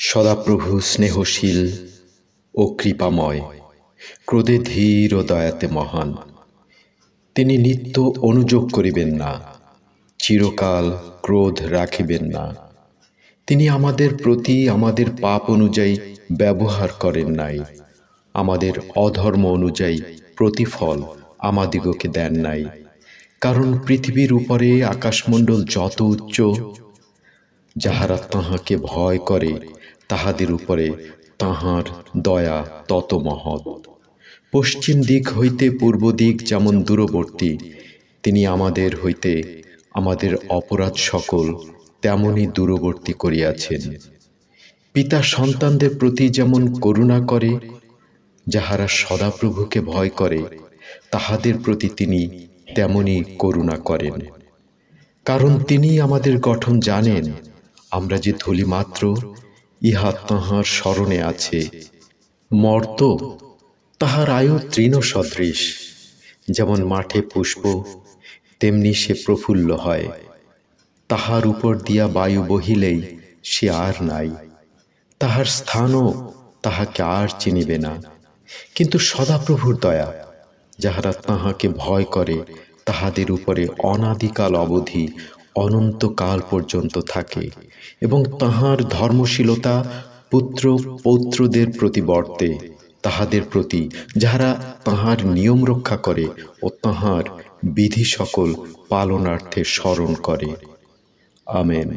সদাপ্রভু স্নেহশীল ও কৃপাময়, ক্রোধে ধীর ও দয়াতে মহান। তিনি নিত্য অনুযোগ করিবেন না, চিরকাল ক্রোধ রাখিবেন না। তিনি আমাদের প্রতি আমাদের পাপ অনুযায়ী ব্যবহার করেন নাই, আমাদের অধর্ম অনুযায়ী প্রতিফল আমাদিগকে দেন নাই। কারণ পৃথিবীর উপরে আকাশমণ্ডল যত উচ্চ, যাহারা তাঁহাকে ভয় করে তাহাদের উপরে তাঁহার দয়া তত মহৎ। পশ্চিম দিক হইতে পূর্ব দিক যেমন দূরবর্তী, তিনি আমাদের হইতে আমাদের অপরাধ সকল তেমনি দূরবর্তী করিয়াছেন। পিতা সন্তানদের প্রতি যেমন করুণা করে, যাহারা সদাপ্রভুকে ভয় করে তাহাদের প্রতি তিনি তেমনি করুণা করেন। কারণ তিনি আমাদের গঠন জানেন, আমরা যে ধূলিমাত্র, ইহা তাঁহার স্মরণে আছে। মর্ত তাহার আয়ু তৃণ সদৃশ, যেমন মাঠে পুষ্প তেমনি সে প্রফুল্ল হয়। তাহার উপর দিয়া বায়ু বহিলেই সে আর নাই, তাহার স্থানও তাহাকে আর চিনিবে না। কিন্তু সদাপ্রভুর দয়া, যাহারা তাঁহাকে ভয় করে তাহাদের উপরে অনাদিকাল অবধি অনন্তকাল পর্যন্ত থাকে, এবং তাঁহার ধর্মশীলতা পুত্র পৌত্রদের প্রতি বর্তে, তাহাদের প্রতি যাহারা তাঁহার নিয়ম রক্ষা করে ও তাঁহার বিধি সকল পালনার্থে স্মরণ করে। আমেন।